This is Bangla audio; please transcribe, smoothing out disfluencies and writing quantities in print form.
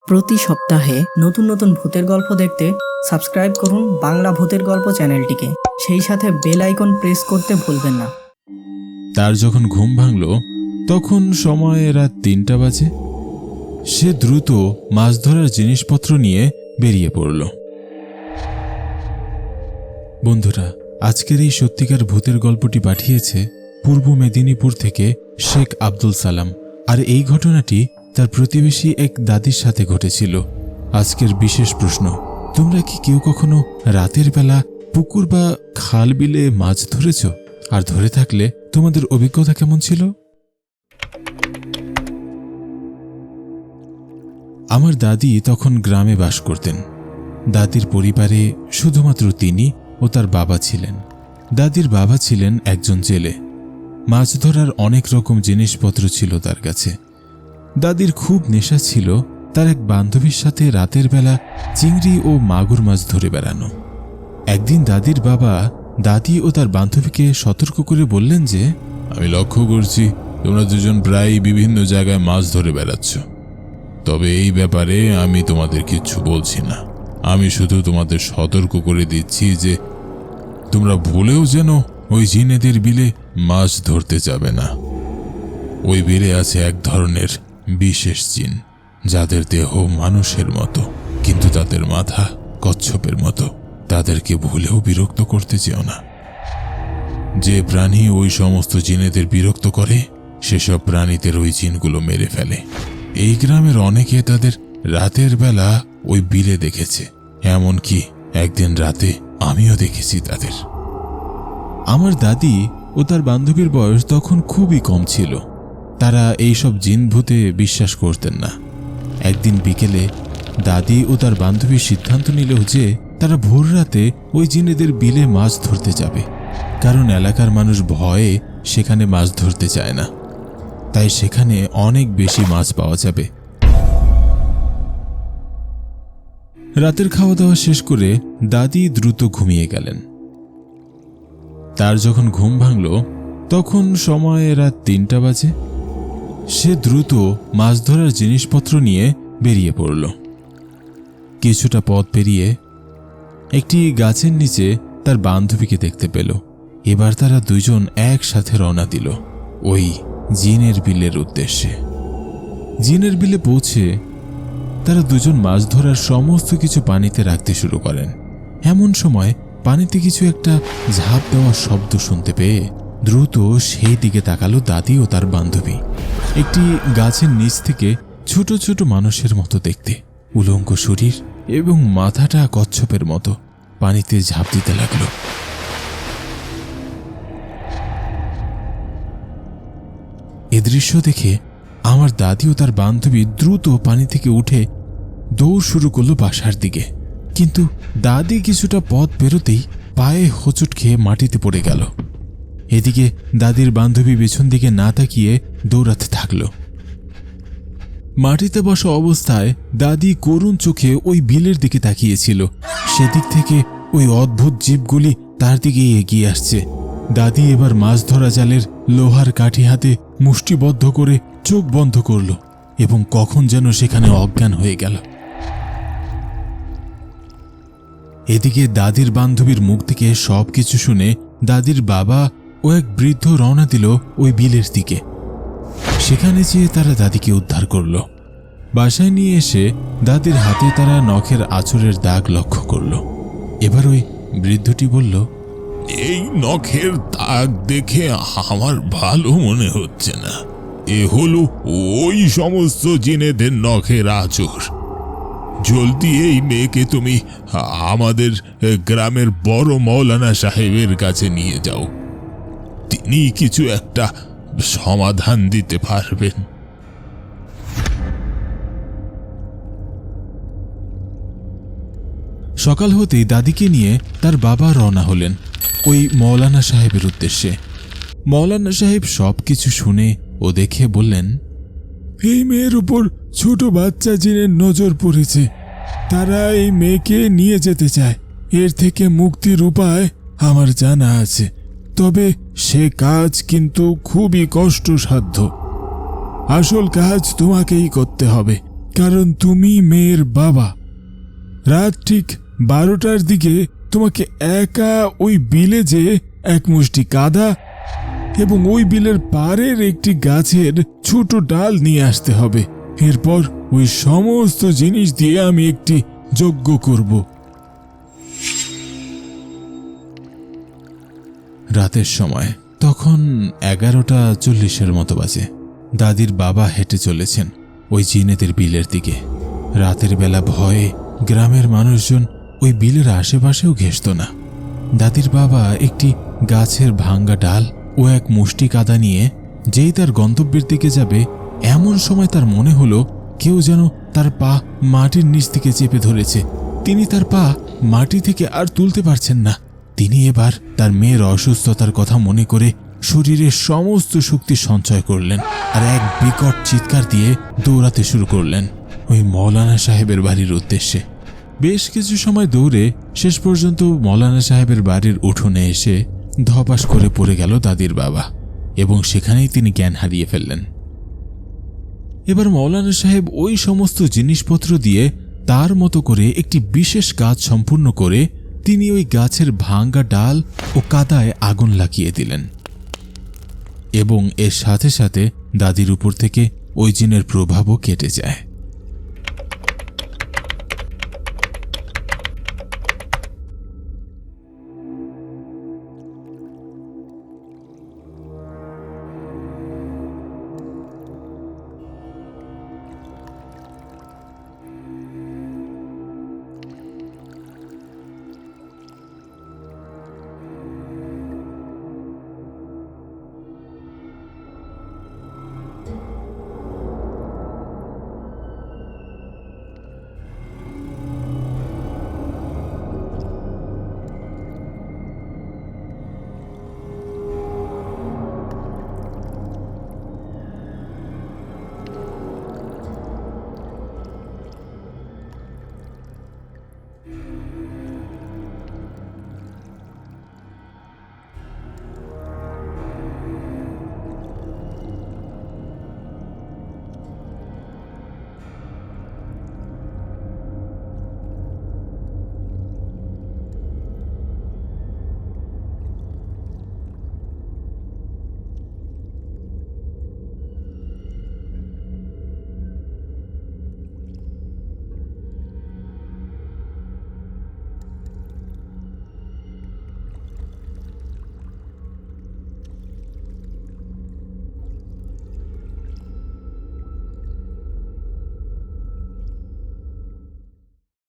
প্রতি সপ্তাহে নতুন নতুন ভূতের গল্প দেখতে সাবস্ক্রাইব করুন বাংলা ভূতের গল্প চ্যানেলটিকে। সেই সাথে বেল আইকন প্রেস করতে ভুলবেন না। তার যখন ঘুম ভাঙল তখন সময় রাত ৩টা বাজে। সে দ্রুত মাছ ধরার জিনিসপত্র নিয়ে বেরিয়ে পড়ল। বন্ধুরা, আজকের এই সত্যিকার ভূতের গল্পটি পাঠিয়েছে পূর্ব মেদিনীপুর থেকে শেখ আব্দুল সালাম। আর এই ঘটনাটি তার প্রতিবেশী এক দাদির সাথে ঘটেছিল। আজকের বিশেষ প্রশ্ন, তোমরা কি কেউ কখনো রাতের বেলা পুকুর বা খাল বিলে মাছ ধরেছ? আর ধরে থাকলে তোমাদের অভিজ্ঞতা কেমন ছিল? আমার দাদি তখন গ্রামে বাস করতেন। দাদির পরিবারে শুধুমাত্র তিনি ও তার বাবা ছিলেন। দাদির বাবা ছিলেন একজন জেলে। মাছ ধরার অনেক রকম জিনিসপত্র ছিল তার কাছে। দাদির খুব নেশা ছিল তার এক বান্ধবীর সাথে রাতের বেলা চিংড়ি ও মাগুর মাছ ধরে বেড়ানো। একদিন দাদির বাবা দাদি ও তার বান্ধবীকে সতর্ক করে বললেন যে, আমি লক্ষ্য করছি তোমরা দুজন প্রায় বিভিন্ন জায়গায় মাছ ধরে বেড়াচ্ছ। তবে এই ব্যাপারে আমি তোমাদের কিচ্ছু বলছি না। আমি শুধু তোমাদের সতর্ক করে দিচ্ছি যে তোমরা ভুলেও যেন ওই জিনেদের বিলে মাছ ধরতে যাবে না। ওই বিলে আছে এক ধরনের বিশেষ জিন, যাদের দেহ মানুষের মতো কিন্তু তাদের মাথা কচ্ছপের মতো। তাদেরকে ভুলেও বিরক্ত করতে চেও না। যে প্রাণী ওই সমস্ত জিনেদের বিরক্ত করে সেসব প্রাণীদের ওই জিনগুলো মেরে ফেলে। এই গ্রামের অনেকে তাদের রাতের বেলা ওই বিলে দেখেছে। এমনকি একদিন রাতে আমিও দেখেছি তাদের। আমার দাদি ও তার বান্ধবীর বয়স তখন খুবই কম ছিল। তারা এইসব জিন ভূতে বিশ্বাস করতেন না। একদিন বিকেলে দাদি ও তার বান্ধবী সিদ্ধান্ত নিল যে তারা ভোর রাতে ওই জিনেদের বিলে মাছ ধরতে যাবে, কারণ এলাকার মানুষ ভয়ে সেখানে মাছ ধরতে চায় না। তাই সেখানে অনেক বেশি মাছ পাওয়া যাবে। রাতের খাওয়া দাওয়া শেষ করে দাদি দ্রুত ঘুমিয়ে গেলেন। তার যখন ঘুম ভাঙল তখন সময় রাত ৩টা বাজে। সে দ্রুত মাছ ধরার জিনিসপত্র নিয়ে বেরিয়ে পড়ল। কিছুটা পথ পেরিয়ে একটি গাছের নিচে তার বান্ধবীকে দেখতে পেল। এবার তারা দুজন একসাথে রওনা দিল ওই জিনের বিলের উদ্দেশ্যে। জিনের বিলে পৌঁছে তারা দুজন মাছ ধরার সমস্ত কিছু পানিতে রাখতে শুরু করেন। এমন সময় পানিতে কিছু একটা ঝাঁপ দেওয়ার শব্দ শুনতে পেয়ে দ্রুত সেই দিকে তাকালো দাদি ও তার বান্ধবী। একটি গাছের নিচ থেকে ছোট ছোট মানুষের মতো দেখতে, উলঙ্গ শরীর এবং মাথাটা কচ্ছপের মতো পানিতে ঝাঁপ দিতে লাগলো। এ দৃশ্য দেখে আমার দাদি ও তার বান্ধবী দ্রুত পানি থেকে উঠে দৌড় শুরু করলো বাসার দিকে। কিন্তু দাদি কিছুটা পথ বেরোতেই পায়ে হোঁচট খেয়ে মাটিতে পড়ে গেল। এদিকে দাদির বান্ধবী পেছন দিকে না তাকিয়ে দৌড়াতে থাকল। মাটিতে বসা অবস্থায় দাদি করুণ চোখে ওই বিলের দিকে তাকিয়েছিল। সেদিক থেকে ওই অদ্ভুত জীবগুলি তার দিকে এগিয়ে আসছে। দাদি এবার মাছ ধরা জালের লোহার কাঠি হাতে মুষ্টিবদ্ধ করে চোখ বন্ধ করল এবং কখন যেন সেখানে অজ্ঞান হয়ে গেল। এদিকে দাদির বান্ধবীর মুখ থেকে সবকিছু শুনে দাদির বাবা ও এক বৃদ্ধ রওনা দিল ওই বিলের দিকে। সেখানে যেয়ে তারা দাদিকে উদ্ধার করল। বাসায় নিয়ে এসে দাদির হাতে তারা নখের আঁচড়ের দাগ লক্ষ্য করল। এবার ওই বৃদ্ধটি বলল, এই নখের দাগ দেখে আমার ভালো মনে হচ্ছে না। এ হলো ওই সমস্ত জিনেদের নখের আঁচড়। জলদি এই মেয়েকে তুমি আমাদের গ্রামের বড় মৌলানা সাহেবের কাছে নিয়ে যাও। তিনি কিছু একটা সমাধান দিতে পারবেন। সকাল হতেই দাদিকে নিয়ে তার বাবা রওনা হলেন ওই মৌলানা সাহেবের উদ্দেশ্যে। মৌলানা সাহেব সবকিছু শুনে ও দেখে বললেন, এই মেয়ের উপর ছোট বাচ্চা জিনের নজর পড়েছে। তারা এই মেয়েকে নিয়ে যেতে চায়। এর থেকে মুক্তির উপায় আমার জানা আছে, তবে সে কাজ কিন্তু খুবই কষ্টসাধ্য। আসল কাজ তোমাকেই করতে হবে। কারণ তুমি মেয়ের বাবা। রাত ঠিক 12টার দিকে তোমাকে একা ওই বিলে যে এক মুষ্টি কাদা এবং ওই বিলের পাড়ের একটি গাছের ছোট ডাল নিয়ে আসতে হবে। এরপর ওই সমস্ত জিনিস দিয়ে আমি একটি যজ্ঞ করব। রাতের সময় তখন 11:40 মতো বাজে। দাদির বাবা হেঁটে চলেছেন ওই জিনেদের বিলের দিকে। রাতের বেলা ভয়ে গ্রামের মানুষজন ওই বিলের আশেপাশেও ঘেঁষত না। দাদির বাবা একটি গাছের ভাঙ্গা ডাল ও এক মুষ্টি কাদা নিয়ে যেই তার গন্তব্যের দিকে যাবে, এমন সময় তার মনে হলো কেউ যেন তার পা মাটির নিচ থেকে চেপে ধরেছে। তিনি তার পা মাটি থেকে আর তুলতে পারছেন না। তিনি এবার তার মেয়ের অসুস্থতার কথা মনে করে শরীরের সমস্ত শক্তি সঞ্চয় করলেন আর এক বিকট চিৎকার দিয়ে দৌড়াতে শুরু করলেন ওই মৌলানা সাহেবের বাড়ির উদ্দেশ্যে। বেশ কিছু সময় দৌড়ে শেষ পর্যন্ত মৌলানা সাহেবের বাড়ির উঠোনে এসে ধপাস করে পড়ে গেল দাদির বাবা এবং সেখানেই তিনি জ্ঞান হারিয়ে ফেললেন। এবার মৌলানা সাহেব ওই সমস্ত জিনিসপত্র দিয়ে তার মতো করে একটি বিশেষ কাজ সম্পূর্ণ করে তিনি ওই গাছের ভাঙ্গা ডাল ও কাদায় আগুন লাগিয়ে দিলেন এবং এর সাথে সাথে দাদির উপর থেকে ওই জিনের প্রভাবও কেটে যায়।